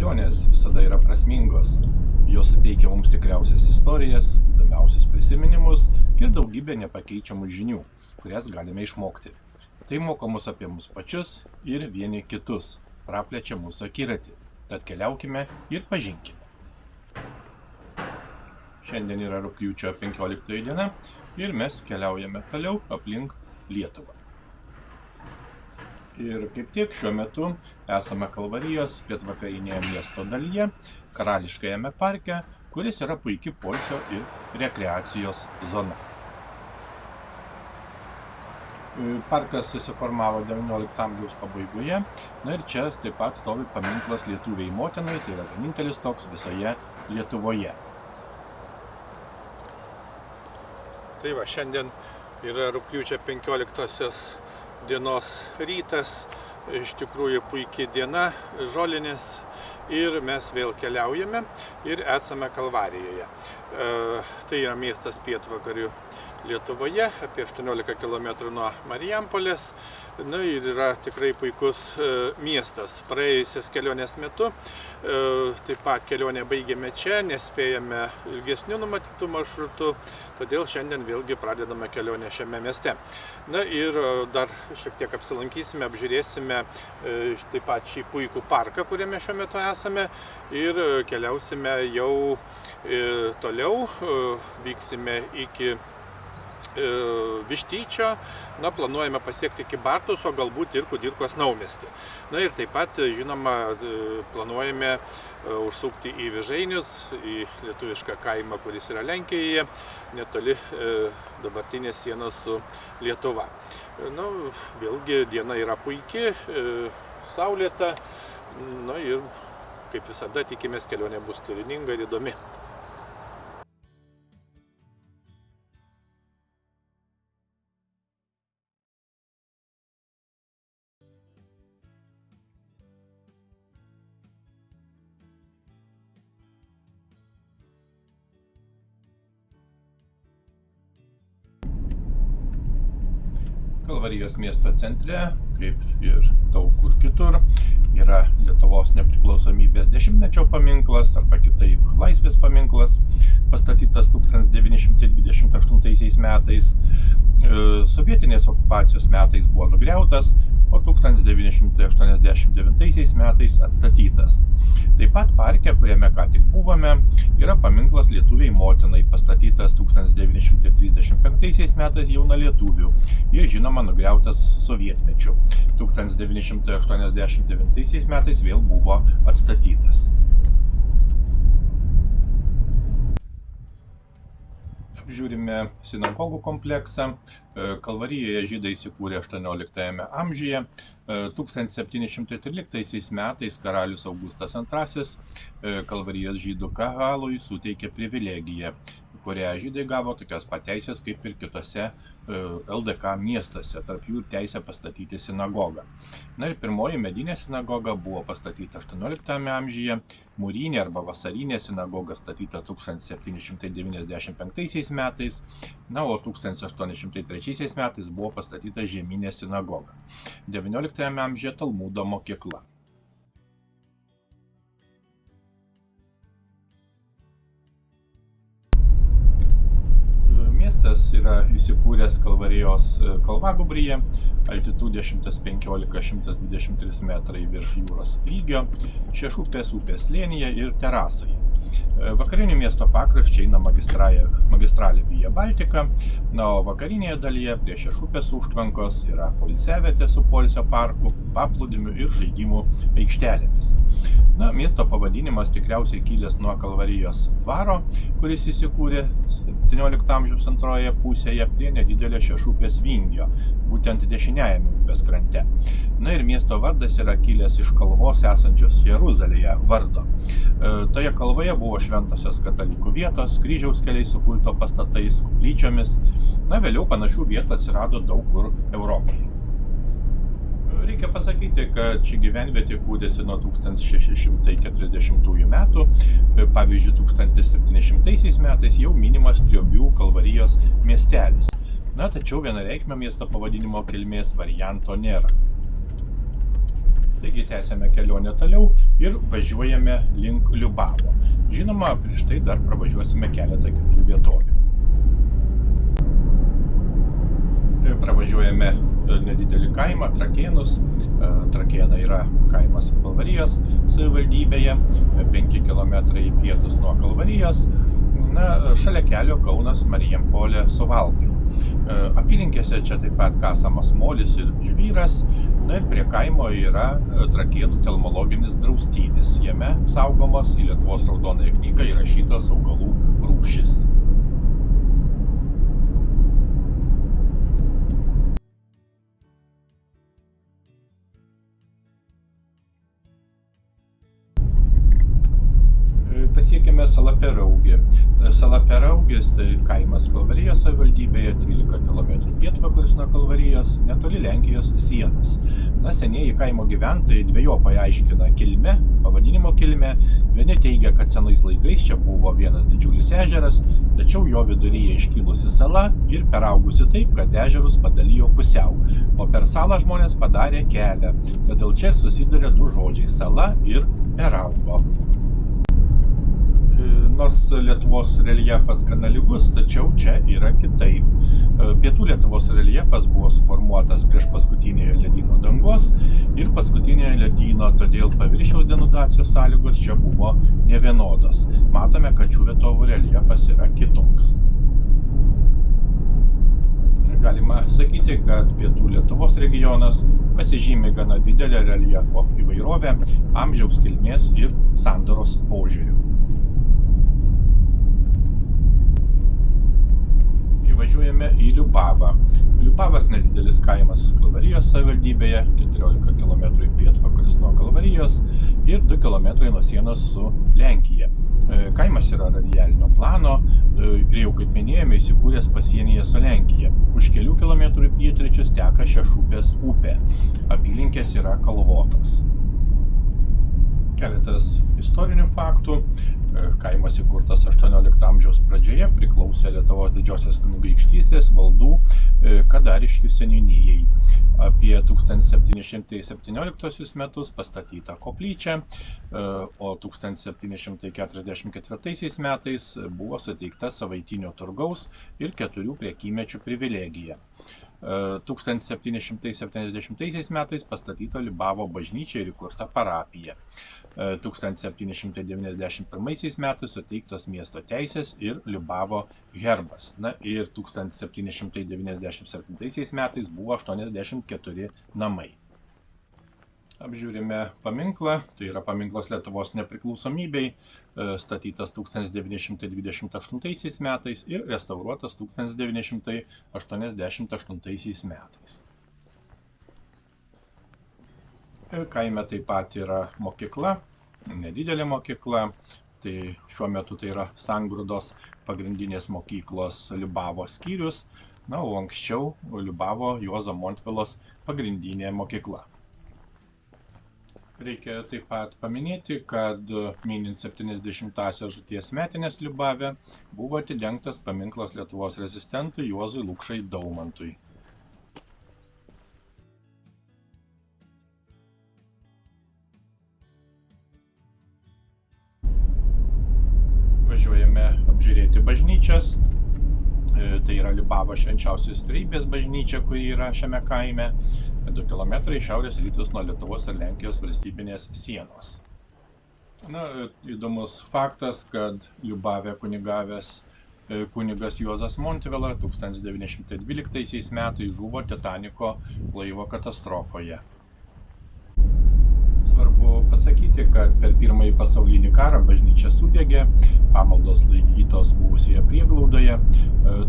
kelionės visada yra prasmingos. Jos suteikia mums tikriausias istorijas, įdomiausius prisiminimus ir daugybę nepakeičiamų žinių, kurias galime išmokti. Tai moko mus apie mus pačius ir vieni kitus, praplečia mūsų akiratį. Tad keliaukime ir pažinkime. Šiandien yra rugpjūčio 15 diena ir mes keliaujame toliau aplink Lietuvą. Ir kaip tik šiuo metu esame Kalvarijos pietvakarinėje miesto dalyje, Karališkajame parke, kuris yra puiki poilsio ir rekreacijos zona. Parkas susiformavo XIX amžiaus pabaigoje, na ir čia taip pat stovi paminklas Lietuviai motinai, tai yra vienintelis toks visoje Lietuvoje. Tai va, šiandien yra rugpjūčio 15 dienos rytas, iš tikrųjų puikiai diena, žolinės ir mes vėl keliaujame ir esame Kalvarijoje. Tai yra miestas pietvakarių Lietuvoje, apie 18 km nuo Marijampolės. Na ir yra tikrai puikus miestas. Praėjusios kelionės metu taip pat kelionę baigėme čia, nespėjame ilgesnių numatytų maršrutų, todėl šiandien vėlgi pradedame kelionę šiame mieste. Na ir dar šiek tiek apsilankysime, apžiūrėsime taip pat šį puikų parką, kuriame šiuo metu esame ir keliausime jau toliau, vyksime iki Vištyčio, na, planuojame pasiekti Kybartus, o galbūt ir Kudirkos naumiestį. Na ir taip pat, žinoma, planuojame užsukti į Vižainius, į lietuvišką kaimą, kuris yra Lenkijoje, netoli dabartinės sienos su Lietuva. Na, vėlgi diena yra puiki, saulėta, na ir kaip visada tikimės kelionė bus turininga ir įdomi. Kalvarijos miesto centre, kaip ir daug kur kitur, yra Lietuvos nepriklausomybės 10-mečio paminklas arba kitaip Laisvės paminklas, pastatytas 1928 metais. Sovietinės okupacijos metais buvo nugriautas, o 1989 metais atstatytas. Taip pat parke, kuriame ką tik buvome, yra paminklas Lietuviai motinai, pastatytas 1935 metais jaunalietuvių ir žinoma nugriautas sovietmečiu. 1989 metais vėl buvo atstatytas. Apžiūrime sinagogų kompleksą. Kalvarijoje žydai įsikūrė 18 amžiuje. 1713 metais karalius Augustas II Kalvarijos žydų kahalui suteikė privilegiją, kurią žydai gavo tokias pat teisės kaip ir kitose LDK miestuose, tarp jų teisę pastatyti sinagogą. Na ir pirmoji medinė sinagoga buvo pastatyta 18 amžiuje, mūrinė arba vasarinė sinagoga statyta 1795 metais, na, o 1803 metais buvo pastatyta žeminė sinagoga. 19 amžiuje Talmudo mokykla. Miestas yra įsikūręs Kalvarijos kalvagūbryje, altitudė 115–123 metrai virš jūros lygio, Šešupės upės slėnyje ir terasoje. Vakarinių miesto pakraščiai eina magistralė Via Baltica, na, o vakarinėje dalyje prie Šešupės užtvankos yra poilsiavietė su poilsio parku, paplūdimiu ir žaidimų aikštelėmis. Na, miesto pavadinimas tikriausiai kilęs nuo Kalvarijos dvaro, kuris įsikūrė 17 amžiaus antroje pusėje prie nedidelio Šešupės vingio, būtent dešiniajame upės krante. Na ir miesto vardas yra kilęs iš kalvos esančios Jeruzalėje vardo. Toje kalvoje buvo šventosios katalikų vietos, kryžiaus keliai su kulto pastatais, koplyčiomis. Na, vėliau panašių vietų atsirado daug kur Europoje. Reikia pasakyti, kad ši gyvenvietė kūrėsi nuo 1640 metų. Pavyzdžiui, 1700 metais jau minimas Triobių Kalvarijos miestelis. Na, tačiau vienareikšmio miesto pavadinimo kilmės varianto nėra. Taigi tęsėme kelionę toliau ir važiuojame link Liubavo. Žinoma, prieš tai dar pravažiuosime keletą kitų vietovių. Pravažiuojame nedidelį kaimą, Trakėnus. Trakėnai yra kaimas Kalvarijos savivaldybėje, 5 km į pietus nuo Kalvarijos. Šalia kelio Kaunas Marijampolė Suvalkai. Apylinkėse čia taip pat kasamas molis ir žvyras. Ir prie kaimo yra Trakėnų telmologinis draustinis. Jame saugomos į Lietuvos raudonąją knygą įrašytos augalų rūšys. Pasiekėme Salaperaugį. Salaperaugis tai kaimas Kalvarijos savivaldybėje, 13 km pietvakaris nuo Kalvarijos, netoli Lenkijos sienos. Senieji kaimo gyventojai dvejopai aiškina kilmę, pavadinimo kilmę. Vieni teigia, kad senais laikais čia buvo vienas didžiulis ežeras, tačiau jo viduryje iškilusi sala ir peraugusi taip, kad ežerus padalijo pusiau, o per salą žmonės padarė kelią. Todėl čia susiduria du žodžiai – sala ir peraugo. Nors Lietuvos reljefas gana lygus, tačiau čia yra kitaip. Pietų Lietuvos reljefas buvo suformuotas prieš paskutinėje ledyno dangos ir paskutinėje ledyno, todėl paviršiaus denudacijos sąlygos čia buvo nevienodos. Matome, kad šių vietovų reljefas yra kitoks. Galima sakyti, kad Pietų Lietuvos regionas pasižymi gana didelę reljefo įvairovę, amžiaus kilmės ir sandaros požiūrių. Važiuojame į Liubavą. Liubavas nedidelis kaimas Kalvarijos savivaldybėje, 14 km į pietvakaris nuo Kalvarijos ir 2 km nuo sienos su Lenkija. Kaimas yra radialinio plano ir jau kaip minėjome įsikūręs pasienyje su Lenkija. Už kelių kilometrų į pietryčius teka Šešupės upė. Apylinkės yra kalvotos. Keletas istorinių faktų. Kaimas įkurtas 18 amžiaus pradžioje, priklausė Lietuvos didžiosios kunigaikštystės valdų Kadariškių seniūnijai. Apie 1717 metus pastatyta koplyčia, o 1744 metais buvo suteikta savaitinio turgaus ir 4 prekymečių privilegija. 1770 metais pastatyta Liubavo bažnyčia ir įkurta parapija. 1791 metais suteiktos miesto teisės ir Liubavo herbas. Ir 1797 metais buvo 84 namai. Apžiūrime paminklą, tai yra paminklas Lietuvos nepriklausomybei, statytas 1928 metais ir restauruotas 1988 metais. Kaime taip pat yra mokykla, nedidelė mokykla, tai šiuo metu tai yra Sangrūdos pagrindinės mokyklos Liubavo skyrius, o anksčiau Liubavo Juozo Montvilos pagrindinė mokykla. Reikia taip pat paminėti, kad minint 70-asias žūties metines Liubave buvo atidengtas paminklas Lietuvos rezistentui Juozui Lukšai Daumantui. Važiuojame apžiūrėti bažnyčias. Tai yra Liubavo švenčiausios trejybės bažnyčia, kuri yra šiame kaime, 2 km šiaurės rytus nuo Lietuvos ir Lenkijos valstybinės sienos. Įdomus faktas, kad Liubave kunigavęs kunigas Juozas Montvila 1912 metais žuvo Titaniko laivo katastrofoje. Svarbu pasakyti, kad per Pirmąjį pasaulinį karą bažnyčia sudegė, pamaldos laikytos buvusioje prieglaudoje.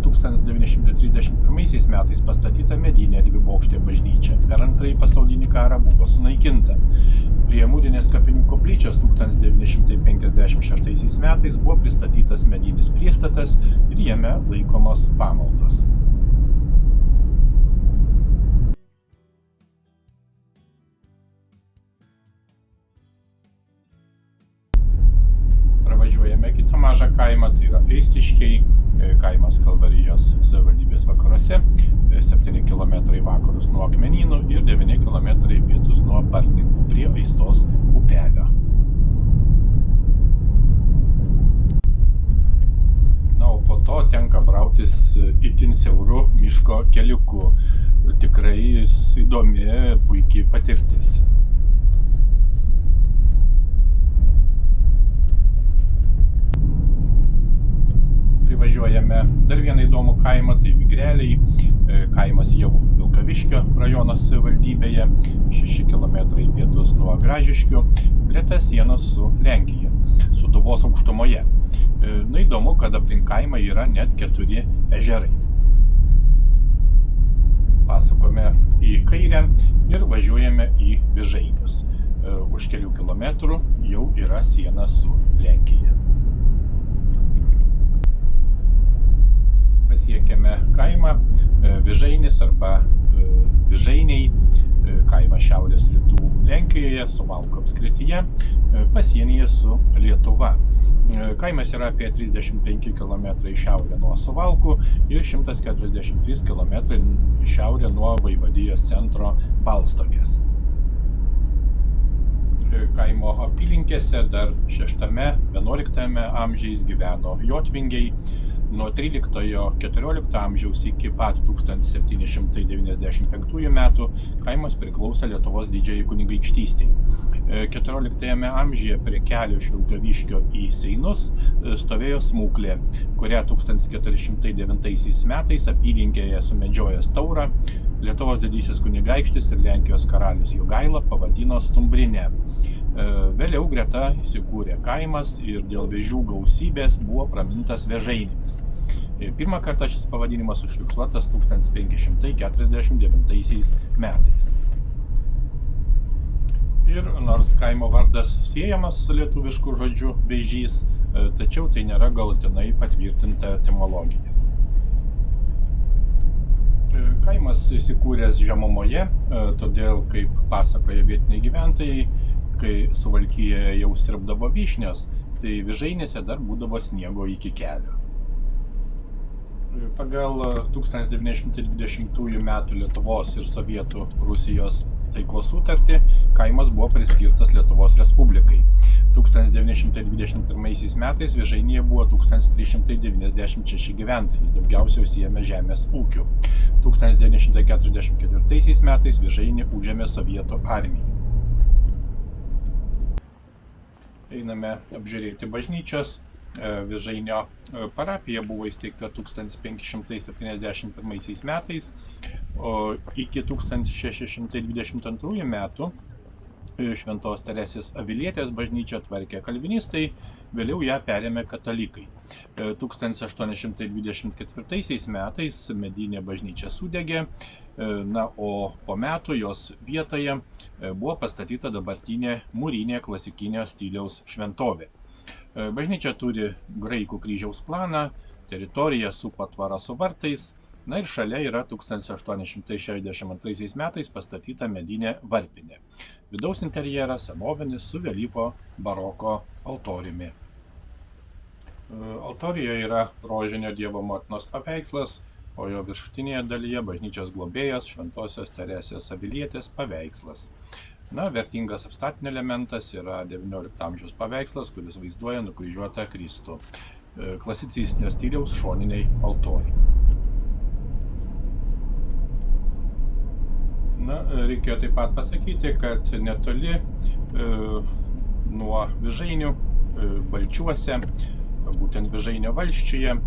1931 metais pastatyta medinė dvibokštė bažnyčia. Per Antrąjį pasaulinį karą buvo sunaikinta. Prie mūrinės kapinių koplyčios 1956 metais buvo pristatytas medinis priestatas ir jame laikomos pamaldos. Važiuojame kitą mažą kaimą. kaimą, tai yra Aistiškiai, kaimas Kalvarijos savivaldybės vakaruose, 7 km vakarus nuo Akmenynų ir 9 km pietus nuo Bartninkų prie Aistos upelio. Na, o po to tenka brautis itin siauru miško keliuku. Tikrai įdomi, puikiai patirtis. Privažiuojame dar vieną įdomų kaimą, tai Vigreliai, kaimas jau Vilkaviškio rajono savivaldybėje, 6 km pietus nuo Gražiškių, greta sienos su Lenkija, Sūduvos aukštumoje. Na, įdomu, kad aplink kaimą yra net 4 ežerai. Pasukome į kairę ir važiuojame į Vižainius. Už kelių kilometrų jau yra siena su Lenkija. Pasiekėme kaimą Vižainis arba Vižainiai, kaimas šiaurės rytų Lenkijoje, Suvalkų apskrityje, pasienyje su Lietuva. Kaimas yra apie 35 km į šiaurę nuo Suvalkų ir 143 km į šiaurę nuo Vaivadijos centro Balstogės. Kaimo apylinkėse dar 6–11 amžiais gyveno jotvingiai. Nuo 13–14 amžiaus iki pat 1795 metų kaimas priklausė Lietuvos didžiajai kunigaikštystei. 14 amžiuje prie kelio iš Vilkaviškio į Seinus stovėjo smuklė, kurią 1409 metais apylinkėje sumedžiojęs Taurą Lietuvos didysis kunigaikštis ir Lenkijos karalius Jogaila pavadino Stumbrine. Vėliau greta įsikūrė kaimas ir dėl vėžių gausybės buvo pramintas Vežainėmis. Pirmą kartą šis pavadinimas užfiksuotas 1549 metais. Ir nors kaimo vardas siejamas su lietuvišku žodžiu vėžys, tačiau tai nėra galutinai patvirtinta etimologija. Kaimas įsikūręs žemumoje, todėl, kaip pasakoja vietiniai gyventojai, kai Suvalkijoje jau sirpdavo vyšnios, tai Vižainėse dar būdavo sniego iki kelio. Pagal 1920 metų Lietuvos ir Sovietų Rusijos taikos sutartį kaimas buvo priskirtas Lietuvos Respublikai. 1921 metais Vižainyje buvo 1396 gyventojai, daugiausiai užsiėmė žemės ūkiu. 1944 metais Vižainį užėmė Sovietų armija. Einame apžiūrėti bažnyčios. Vižainio parapija buvo įsteigta 1571 metais, o iki 1622 metų Šventos Teresės Avilietės bažnyčią tvarkė kalvinistai, vėliau ją perėmė katalikai. 1824 metais medinė bažnyčia sudegė, o po metų jos vietoje buvo pastatyta dabartinė mūrinė klasikinio stiliaus šventovė. Bažnyčia turi graikų kryžiaus planą, teritoriją supa tvara su vartais, ir šalia yra 1862 metais pastatyta medinė varpinė. Vidaus interjeras senovinis su vėlyvo baroko altoriumi. Altorijoje yra rožinio Dievo motinos paveikslas, o jo viršutinėje dalyje bažnyčios globėjos Šventosios Teresės Avilietės paveikslas. Vertingas apstatinio elementas yra 19 amžiaus paveikslas, kuris vaizduoja nukryžiuotą Kristų. Klasicistinio stiliaus šoniniai altoriai. Reikėjo taip pat pasakyti, kad netoli nuo Vižainių, Balčiuose, būtent Vižainio valsčiuje,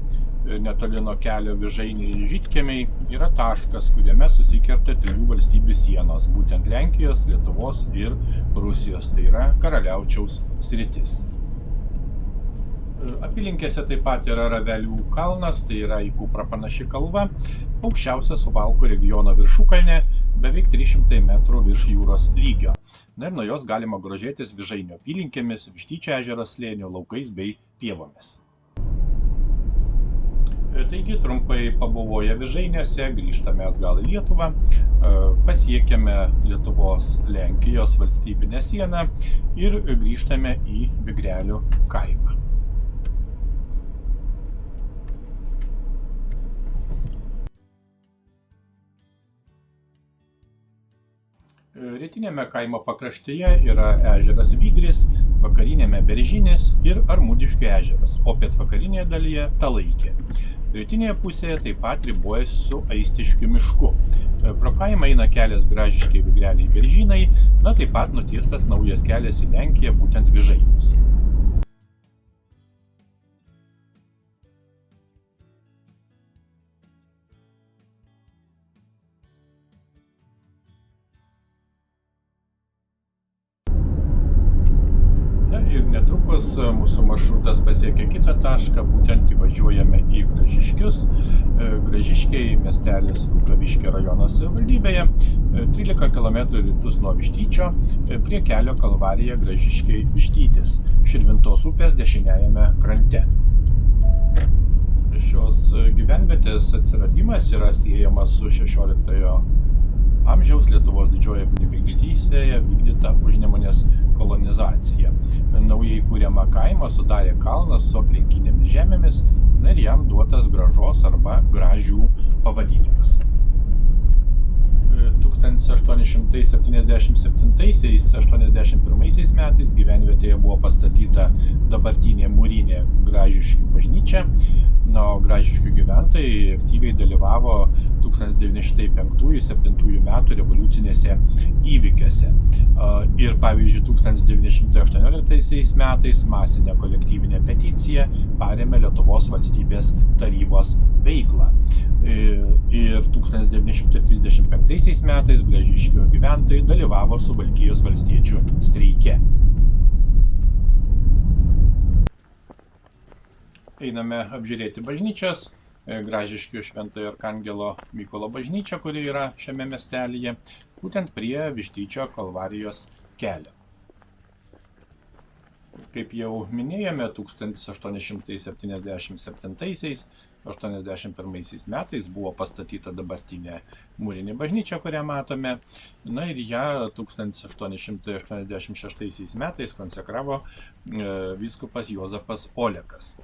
netoli nuo kelio Vižainiai Žydkiemiai, yra taškas, kuriame susikerta 3 valstybių sienos, būtent Lenkijos, Lietuvos ir Rusijos, tai yra Karaliaučiaus sritis. Apylinkėse taip pat yra Ravelių kalnas, tai yra į Kuprą panaši kalva, aukščiausia Suvalkų regiono viršukalnė, beveik 300 metrų virš jūros lygio. Ir nuo jos galima grožėtis Vižainio apylinkėmis, Vištyčio ežero slėnio laukais bei pievomis. Taigi, trumpai pabuvoję Vižainiuose, grįžtame atgal į Lietuvą, pasiekėme Lietuvos-Lenkijos valstybinę sieną ir grįžtame į Vigrelių kaimą. Rytinėme kaimo pakraštyje yra ežeras Vygris, vakarinėme Beržynės ir Armudiškių ežeras, o pietvakarinėje dalyje Talaikė. Rytinėje pusėje taip pat ribojasi su Aistiškių mišku. Pro kaimą eina kelias Gražiškiai Vigreliai Beržynai, taip pat nutiestas naujas kelias į Lenkiją, būtent Vižainius. Ir netrukus mūsų maršrutas pasiekia kitą tašką, būtent įvažiuojame į Gražiškius. Gražiškiai miestelis Vilkaviškio rajono savivaldybėje, 13 km rytus nuo Vištyčio, prie kelio Kalvarija Gražiškiai Vištytis, Širvintos upės dešiniajame krante. Šios gyvenvietės atsiradimas yra siejamas su 16 amžiaus Lietuvos didžiojoje kunigaikštystėje vykdyta Užnemunės kolonizacija. Naujai kūriamą kaimą sudarė kalnas su aplinkinėmis žemėmis ir jam duotas Gražos arba Gražių pavadinimas. 1877–81 metais gyvenvietėje buvo pastatyta dabartinė mūrinė Gražiškių bažnyčia, o Gražiškių gyventojai aktyviai dalyvavo 1905–1907 metų revoliucinėse įvykiuose. Ir pavyzdžiui, 1918 metais masinė kolektyvinė peticija parėmė Lietuvos valstybės tarybos veiklą. Ir 1935 metais Gražiškių gyventojai dalyvavo Suvalkijos valstiečių streike. Einame apžiūrėti bažnyčias. Gražiškių Šventojo Arkangelo Mykolo bažnyčia, kuri yra šiame miestelyje, būtent prie Vištyčio Kalvarijos kelio. Kaip jau minėjome, 1877–81 metais buvo pastatyta dabartinė mūrinė bažnyčia, kurią matome, ir ją 1886 metais konsekravo vyskupas Juozapas Olekas.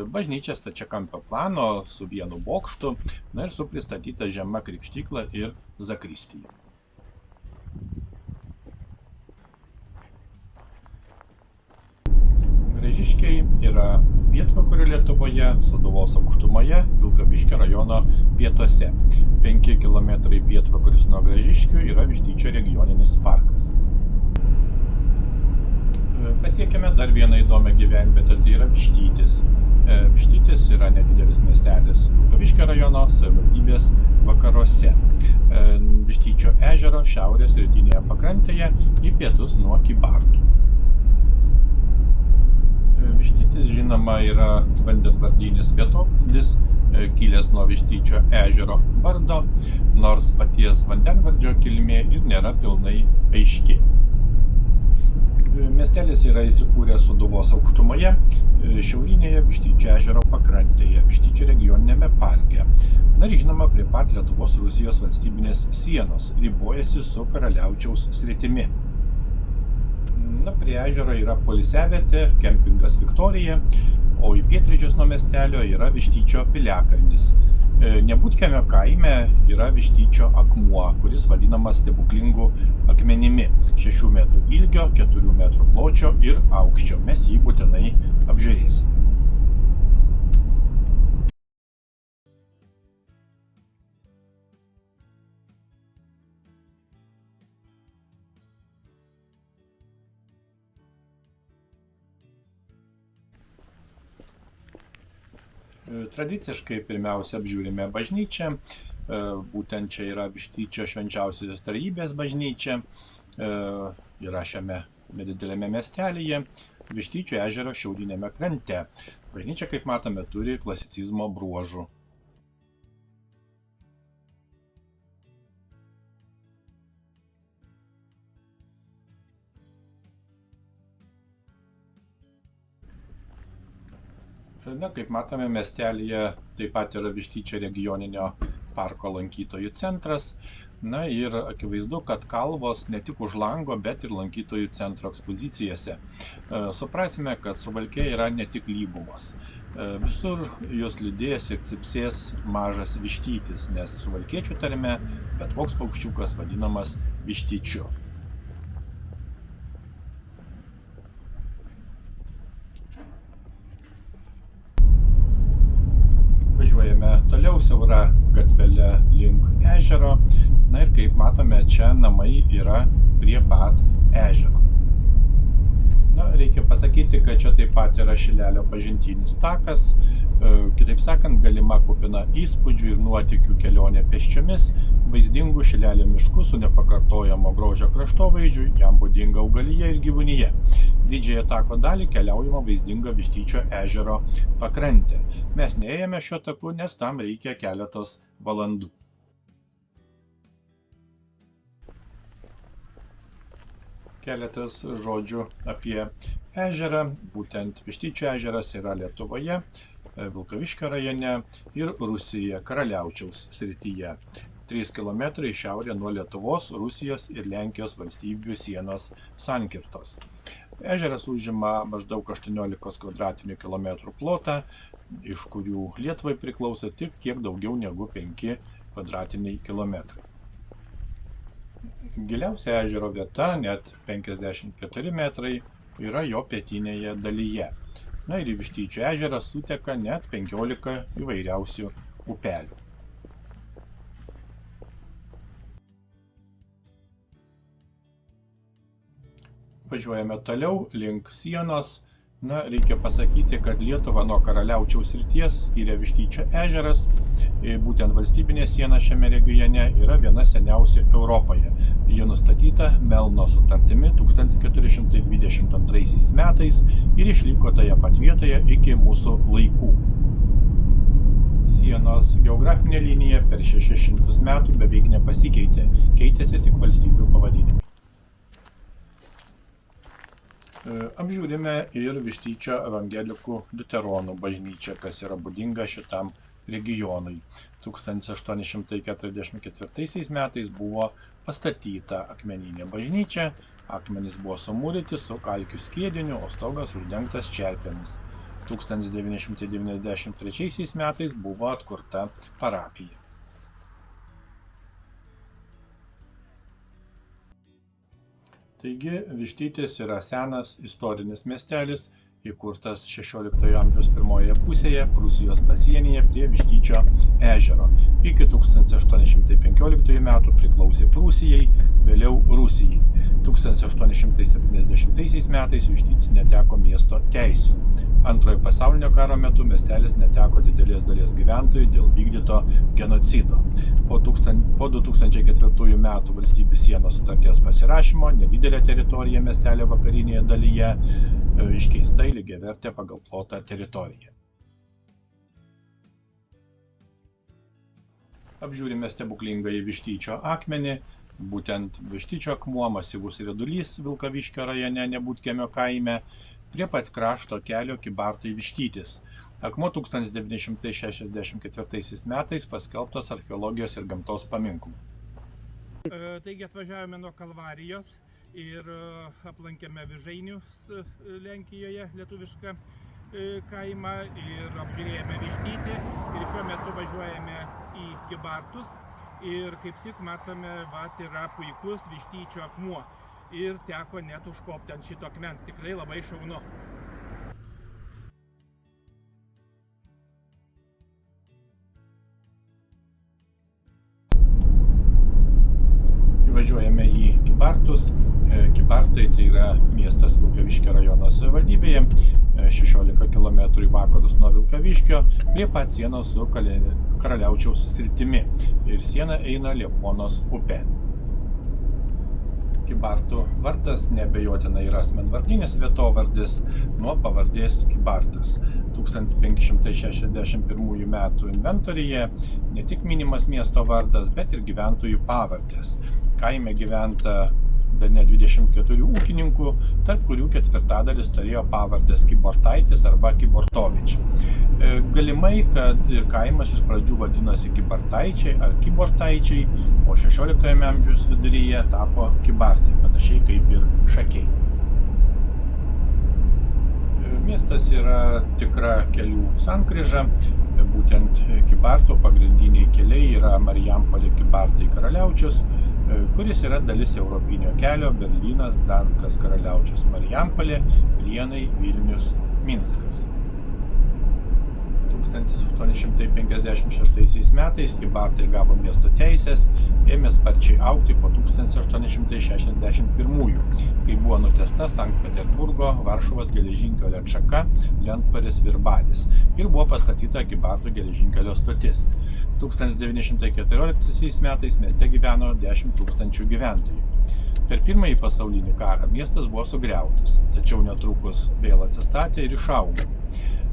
Bažnyčia stačiakampio plano su vienu bokštu, ir su pristatyta žema krikštykla ir zakristija. Gražiškiai yra pietvakarių Lietuvoje, Sūduvos aukštumoje, Vilkaviškio rajono pietuose. 5 km pietvakarius nuo Gražiškių yra Vištyčio regioninis parkas. Pasiekėme dar vieną įdomią gyvenvietę, tai yra Vištytis. Vištytis yra nedidelis miestelis Vilkaviškio rajono savivaldybės vakaruose. Vištyčio ežero šiaurės rytinėje pakrantėje į pietus nuo Kybartų. Vištytis, žinoma, yra vandenvardinis vietovardis, kilęs nuo Vištyčio ežero vardo, nors paties vandenvardžio kilmė ir nėra pilnai aiški. Miestelis yra įsikūręs Sūduvos aukštumoje, šiaurinėje Vištyčio ežero pakrantėje, Vištyčio regioniniame parke. Ir žinoma, prie pat Lietuvos Rusijos valstybinės sienos, ribojasi su Karaliaučiaus sritimi. Prie ežero yra poilsiavietė, kempingas Viktorija, o į pietryčius nuo miestelio yra Vištyčio piliakalnis. Nebūtkiemio kaime yra Vištyčio akmuo, kuris vadinamas stebuklingu akmenimi, 6 metrų ilgio, 4 metrų pločio ir aukščio. Mes jį būtinai apžiūrėsime. Tradiciškai pirmiausia apžiūrime bažnyčią, būtent čia yra Vištyčio švenčiausiosios trejybės bažnyčia, yra šiame nedideliame miestelyje, Vištyčio ežero šiaurinėme krante. Bažnyčia, kaip matome, turi klasicizmo bruožų. Kaip matome, miestelyje taip pat yra Vištyčio regioninio parko lankytojų centras. Ir akivaizdu, kad kalvos ne tik už lango, bet ir lankytojų centro ekspozicijose. Suprasime, kad Suvalkija yra ne tik lygumos. Visur jos lydės ir cypsės mažas vištytis, nes suvalkiečių tarme bet koks paukščiukas vadinamas vištyčiu. Važiuojame toliau siaura gatvelė link ežero. Na ir kaip matome, čia namai yra prie pat ežero. Reikia pasakyti, kad čia taip pat yra Šilelio pažintinis takas. Kitaip sakant, galima kupina įspūdžių ir nuotykių kelionė pėsčiomis, vaizdingų Šilelio miškų su nepakartojamo grožio kraštovaizdžiu, jam būdinga augalija ir gyvūnija. Didžiąją tako dalį keliaujama vaizdinga Vištyčio ežero pakrantė. Mes neėjome šiuo taku, nes tam reikia keletos valandų. Keletas žodžių apie ežerą. Būtent Vištyčio ežeras yra Lietuvoje, Vilkaviškio rajone ir Rusijoje, Karaliaučiaus srityje. 3 km į šiaurę nuo Lietuvos, Rusijos ir Lenkijos valstybių sienos sankirtos. Ežeras užima maždaug 18 kvadratinių kilometrų plotą, iš kurių Lietuvai priklauso tik kiek daugiau negu 5 kvadratiniai kilometrai. Giliausia ežero vieta, net 54 metrai, yra jo pietinėje dalyje. Na ir į Vištyčio ežerą suteka net 15 įvairiausių upelių. Važiuojame toliau link sienos. Na, reikia pasakyti, kad Lietuvą nuo Karaliaučiaus srities skiria Vištyčio ežeras. Būtent valstybinė siena šiame regione yra viena seniausių Europoje. Ji nustatyta Melno sutartimi 1422 metais ir išliko toje pat vietoje iki mūsų laikų. Sienos geografinė linija per 600 metų beveik nepasikeitė, keitėsi tik valstybių pavadinimai. Apžiūrime ir Vištyčio evangelikų liuteronų bažnyčią, kas yra būdinga šitam regionui. 1844 metais buvo pastatyta akmeninė bažnyčia, akmenys buvo sumūryti su kalkių skiediniu, o stogas uždengtas čerpėmis. 1993 metais buvo atkurta parapija. Taigi, Vištytis yra senas istorinis miestelis, įkurtas 16 amžiaus pirmoje pusėje Prūsijos pasienyje prie Vištyčio ežero. Iki 1815 metų priklausė Prūsijai, vėliau Rusijai. 1870 metais Vištytis neteko miesto teisių. Antrojo pasaulinio karo metu miestelis neteko didelės dalies gyventojų dėl vykdyto genocido. Po 2004 metų valstybių sienos sutarties pasirašymo nedidelė teritorija miestelio vakarinėje dalyje iškeista į lygiavertę pagal plotą teritoriją. Apžiūrime stebuklingąjį Vištyčio akmenį. Būtent Vištyčio akmuo masyvus riedulys Vilkaviškio rajone Nebūdkiemio kaime prie pat krašto kelio Kybartai Vištytis. Akmuo 1964 metais paskelbtas archeologijos ir gamtos paminklu. Taigi atvažiavome nuo Kalvarijos ir aplankėme Vižainius Lenkijoje lietuvišką kaimą ir apžiūrėjome Vištytį ir šiuo metu važiuojame į Kybartus ir kaip tik matome, yra puikus Vištyčio akmuo ir teko net užkopti ant šito akmens, tikrai labai šaunu. Važiuojame į Kybartus. Kybartai tai yra miestas Vilkaviškio rajono savivaldybėje, 16 km į vakarus nuo Vilkaviškio, prie pat sienos su Karaliaučiaus sritimi ir siena eina Lieponos upe. Kybartų vardas neabejotinai yra asmenvardinis vietovardis nuo pavardės Kybartas. 1561 metų inventoriuje ne tik minimas miesto vardas, bet ir gyventojų pavardės. Kaime gyventa bene 24 ūkininkų, tarp kurių ketvirtadalis turėjo pavardės Kybortaitis arba Kybortovič. Galimai, kad kaimas iš pradžių vadinosi Kybartaičiai ar Kybortaičiai, o 16 amžiaus viduryje tapo Kybartai, panašiai kaip ir Šakiai. Miestas yra tikra kelių sankryža, būtent Kybartų pagrindiniai keliai yra Marijampolė-Kybartai-Karaliaučius, kuris yra dalis europinio kelio Berlynas, Gdanskas, Karaliaučius, Marijampolė, Prienai, Vilnius, Minskas. 1856 metais Kybartai gavo miesto teisės, ėmė sparčiai augti po 1861, kai buvo nutiesta Sankt Peterburgo Varšuvos geležinkelio atšaka Lentvaris Virbalis ir buvo pastatyta Kybartų geležinkelio stotis. 1914 metais mieste gyveno 10 000 gyventojų. Per Pirmąjį pasaulinį karą miestas buvo sugriautas, tačiau netrukus vėl atsistatė ir išaugo.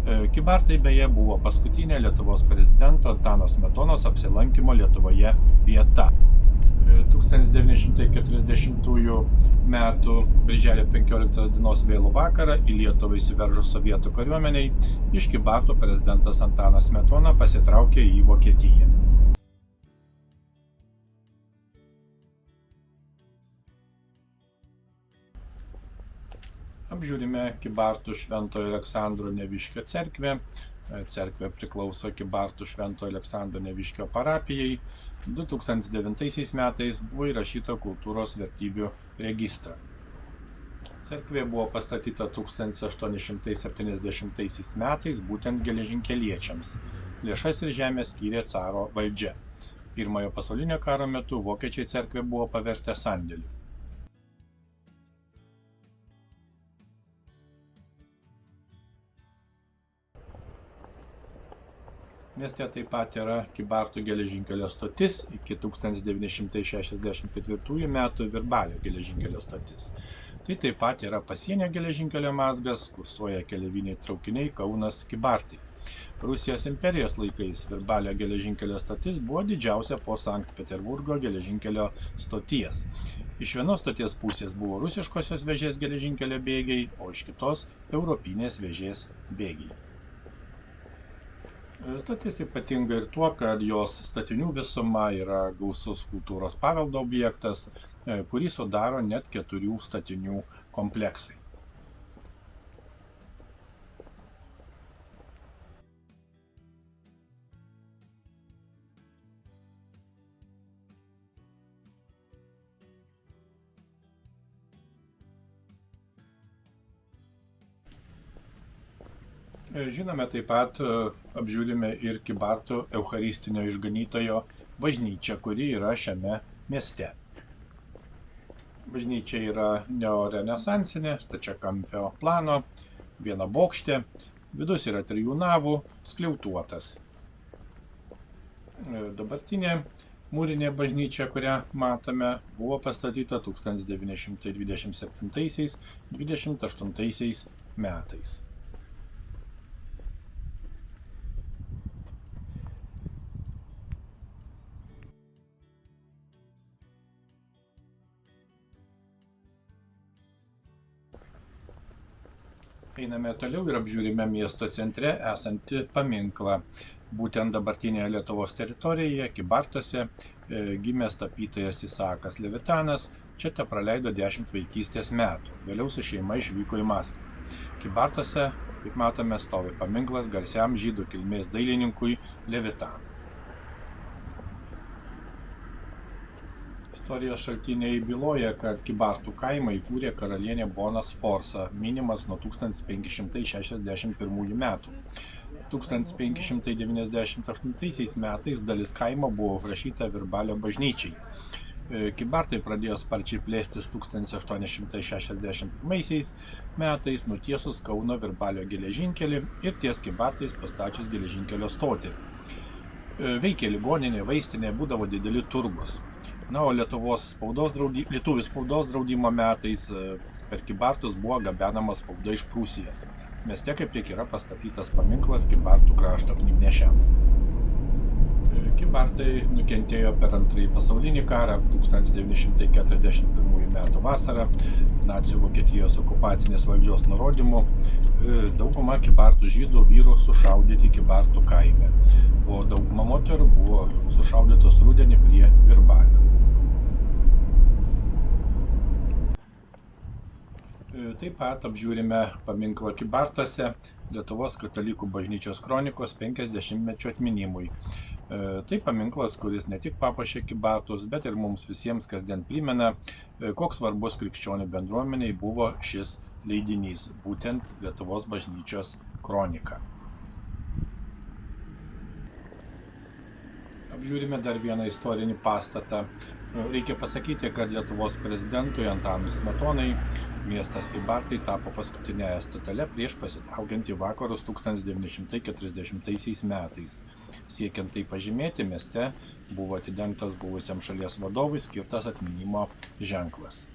Kybartai beje buvo paskutinė Lietuvos prezidento Antano Smetonos apsilankymo Lietuvoje vieta. 1940 metų birželio 15 dienos vėlų vakarą į Lietuvą įsiveržus sovietų kariuomeniai iš Kybartų prezidentas Antanas Smetona pasitraukė į Vokietiją. Apžiūrime Kybartų Šventojo Aleksandro Neviškio cerkvę. Cerkvė priklauso Kybartų Šventojo Aleksandro Neviškio parapijai. 2009 metais buvo įrašyta kultūros vertybių registrą. Cerkvė buvo pastatyta 1870 metais būtent geležinkeliečiams. Lėšas ir žemę skyrė caro valdžia. Pirmojo pasaulinio karo metu vokiečiai cerkvę buvo pavertę sandėliu. Mieste taip pat yra Kybartų geležinkelio stotis, iki 1964 metų Virbalio geležinkelio stotis. Tai taip pat yra pasienio geležinkelio mazgas, kursuoja keleiviniai traukiniai Kaunas Kybartai. Rusijos imperijos laikais Virbalio geležinkelio stotis buvo didžiausia po Sankt Peterburgo geležinkelio stoties. Iš vienos stoties pusės buvo rusiškosios vėžės geležinkelio bėgiai, o iš kitos europinės vėžės bėgiai. Stotis ypatinga ir tuo, kad jos statinių visuma yra gausus kultūros paveldo objektas, kurį sudaro net 4 statinių kompleksai. Žinome, taip pat apžiūrime ir Kybartų Eucharistinio išganytojo bažnyčią, kuri yra šiame mieste. Bažnyčia yra neorenesansinė, stačiakampio plano, vienabokštė, vidus yra 3 navų, skliautuotas. Dabartinė mūrinė bažnyčia, kurią matome, buvo pastatyta 1927–1928 metais. Einame toliau ir apžiūrime miesto centre esantį paminklą. Būtent dabartinėje Lietuvos teritorijoje, Kybartuose, gimęs tapytojas Isakas Levitanas, čia tepraleido 10 vaikystės metų. Vėliau su šeima išvyko į Maskvą. Kybartuose, kaip matome, stovi paminklas garsiam žydų kilmės dailininkui Levitanui. Istorijos šaltiniai byloja, kad Kybartų kaimą įkūrė karalienė Bona Sforza, minimas nuo 1561 metų. 1598 metais dalis kaimo buvo užrašyta Virbalio bažnyčiai. Kybartai pradėjo sparčiai plėstis 1861 metais, nutiesus Kauno Virbalio geležinkelį ir ties Kybartais pastačius geležinkelio stotį. Veikė ligoninė, vaistinė, būdavo dideli turgus. Na, o lietuvių spaudos draudimo metais per Kybartus buvo gabenama spauda iš Prūsijos. Mieste kaip tik yra pastatytas paminklas Kybartų krašto knygnešiams. Kybartai nukentėjo per Antrąjį pasaulinį karą 1941 metų vasarą, nacių Vokietijos okupacinės valdžios nurodymu. Dauguma Kybartų žydų vyrų sušaudyti Kybartų kaime, o dauguma moterų buvo sušaudytos rudenį prie Virbalio. Taip pat apžiūrime paminklą Kybartuose Lietuvos katalikų bažnyčios kronikos 50-mečio atminimui. Tai paminklas, kuris ne tik papuošia Kybartus, bet ir mums visiems kasdien primena, koks svarbus krikščionių bendruomeniai buvo šis leidinys, būtent Lietuvos bažnyčios kronika. Apžiūrime dar vieną istorinį pastatą. Reikia pasakyti, kad Lietuvos prezidentui Antanui Smetonai miestas Kybartai tapo paskutinėje stotele prieš pasitraukiant į vakarus 1940 metais. Siekiant tai pažymėti, mieste buvo atidengtas buvusiam šalies vadovui skirtas atminimo ženklas.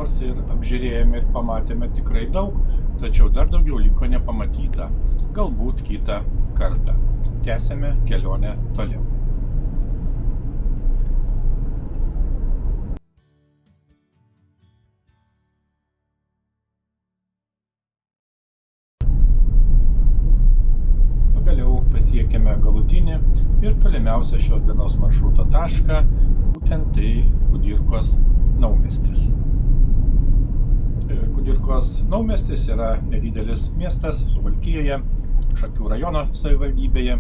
Nors ir apžiūrėjome ir pamatėme tikrai daug, tačiau dar daugiau liko nepamatyta. Galbūt kitą kartą. Tęsėme kelionę toliau. Pagaliau pasiekėme galutinį ir tolimiausią šios dienos maršruto tašką, būtent tai Kudirkos naumiestis. Kudirkos naumiestis yra nedidelis miestas Suvalkijoje, Šakių rajono savivaldybėje,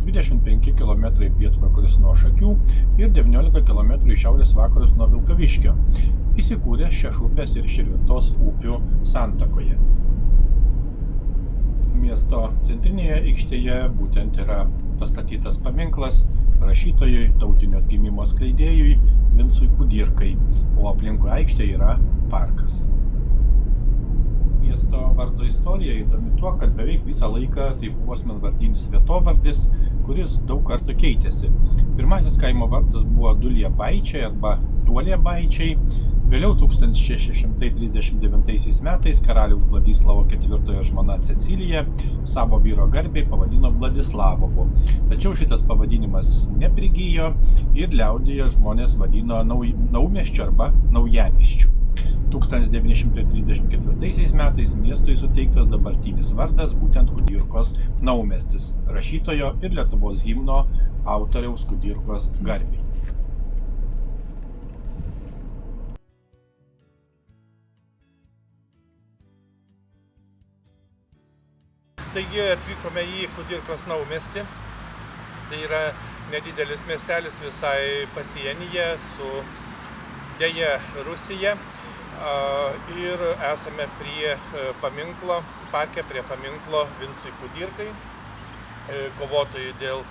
25 km pietvakaris nuo Šakių ir 19 km į šiaurės vakarus nuo Vilkaviškio. Įsikūręs Šešupės ir Širvintos upių santakoje. Miesto centrinėje aikštėje būtent yra pastatytas paminklas rašytojui, tautinio atgimimo skleidėjui Vincui Kudirkai, o aplinkui aikštė yra parkas. Miesto vardo istorija įdomi tuo, kad beveik visą laiką tai buvo asmenvardinis vietovardis, kuris daug kartų keitėsi. Pirmasis kaimo vardas buvo Duliebaičiai arba Duoliebaičiai. Vėliau 1639 metais karaliaus Vladislavo IV žmona Cecilija savo vyro garbei pavadino Vladislavovu. Tačiau šitas pavadinimas neprigijo ir liaudyje žmonės vadino naumiesčiu arba naujamiesčiu. 1934 metais miestui suteiktas dabartinis vardas, būtent Kudirkos naumiestis, rašytojo ir Lietuvos himno autoriaus Kudirkos garbei. Taigi atvykome į Kudirkos naumiestį. Tai yra nedidelis miestelis visai pasienyje su dėja Rusija. Ir esame prie paminklo, parke prie paminklo Vincui Kudirkai, kovotojui dėl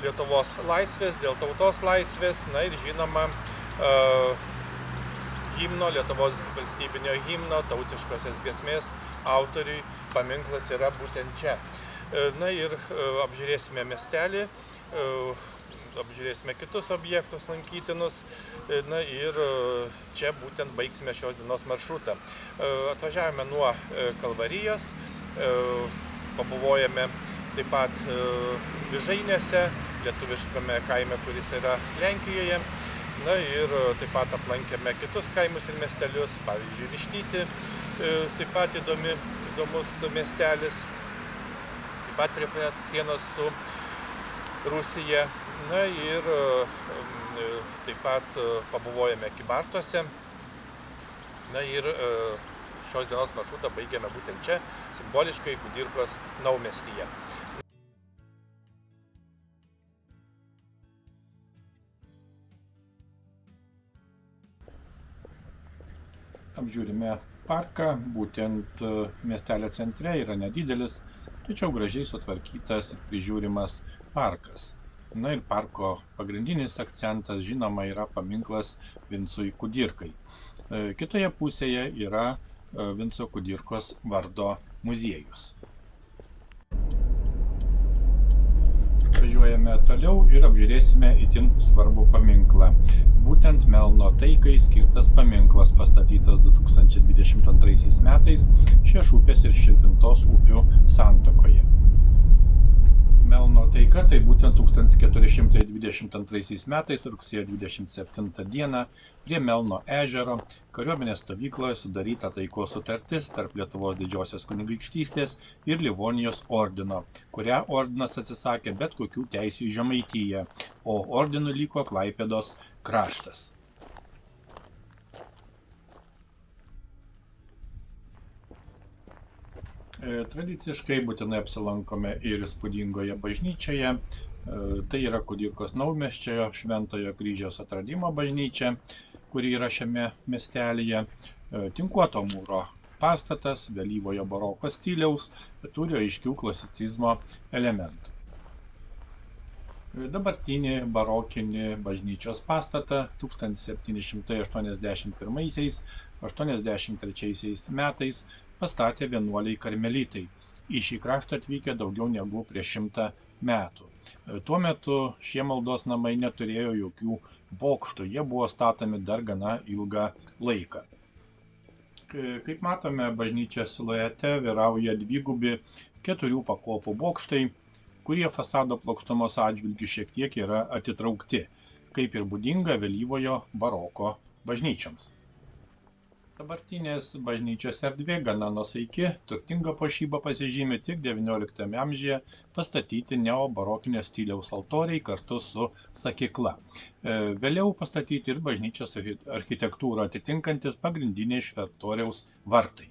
Lietuvos laisvės, dėl tautos laisvės, na ir žinoma himno, Lietuvos valstybinio himno, tautiškosios giesmės autoriui paminklas yra būtent čia. Na ir apžiūrėsime miestelį, apžiūrėsime kitus objektus lankytinus, na ir čia būtent baigsime šios dienos maršrutą. Atvažiavome nuo Kalvarijos, pabuvojame taip pat Vižainėse, lietuviškame kaime, kuris yra Lenkijoje, na ir taip pat aplankėme kitus kaimus ir miestelius, pavyzdžiui, Vištytį, taip pat įdomus miestelis, taip pat prie sienos su Rusija. Na ir taip pat pabuvojame Kybartuose. Na ir šios dienos maršrutą baigėme būtent čia, simboliškai Kudirkos naumiestyje. Apžiūrime parką, būtent miestelio centre yra nedidelis, tačiau gražiai sutvarkytas ir prižiūrimas parkas. Na ir parko pagrindinis akcentas, žinoma, yra paminklas Vincui Kudirkai. Kitoje pusėje yra Vinco Kudirkos vardo muziejus. Važiuojame toliau ir apžiūrėsime itin svarbų paminklą. Būtent Melno taikai skirtas paminklas, pastatytas 2022 metais Šešupės ir Širvintos upių santakoje. Melno taika tai būtent 1422 metais rugsėjo 27 dieną prie Melno ežero kariuomenės stovykloje sudaryta taikos sutartis tarp Lietuvos didžiosios kunigaikštystės ir Livonijos ordino, kurią ordinas atsisakė bet kokių teisių į Žemaitiją, o ordinui liko Klaipėdos kraštas. Tradiciškai būtinai apsilankome ir įspūdingoje bažnyčioje. Tai yra Kudirkos Naumiesčio Šventojo Kryžiaus atradimo bažnyčia, kuri yra šiame miestelyje. Tinkuoto mūro pastatas, vėlyvojo baroko stiliaus, turi aiškių klasicizmo elementų. Dabartinį barokinį bažnyčios pastatą 1781–83 metais pastatė vienuoliai karmelitai. Į šį kraštą atvykę daugiau negu prieš 100 metų. Tuo metu šie maldos namai neturėjo jokių bokštų, jie buvo statomi dar gana ilgą laiką. Kaip matome, bažnyčios siluete vyrauja dvigubi 4 pakopų bokštai, kurie fasado plokštumos atžvilgiu šiek tiek yra atitraukti, kaip ir būdinga vėlyvojo baroko bažnyčioms. Dabartinės bažnyčios erdvė gana nuosaiki, turtinga puošyba pasižymi tik XIX amžiuje pastatyti neobarokinio stiliaus altoriai kartu su sakykla. Vėliau pastatyti ir bažnyčios architektūrą atitinkantis pagrindiniai šventoriaus vartai.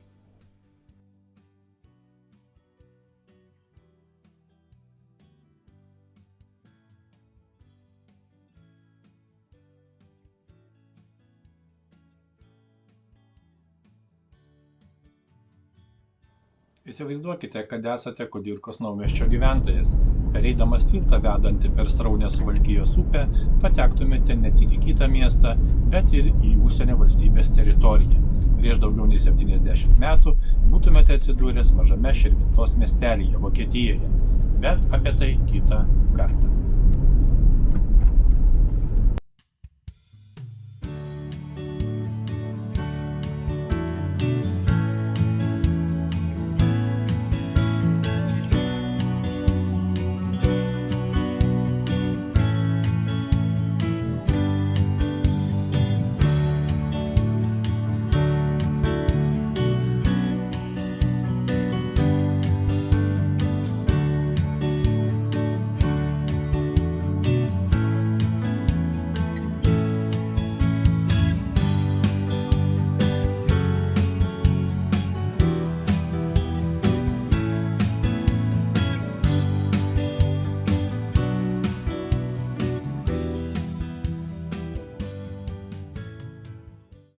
Įsivaizduokite, kad esate Kudirkos Naumiesčio gyventojas. Pereidamas tiltą vedantį per sraunią Suvalkijos upę, patektumėte ne tik į kitą miestą, bet ir į užsienio valstybės teritoriją. Prieš daugiau nei 70 metų būtumėte atsidūręs mažame Širvintos miestelyje, Vokietijoje. Bet apie tai kitą kartą.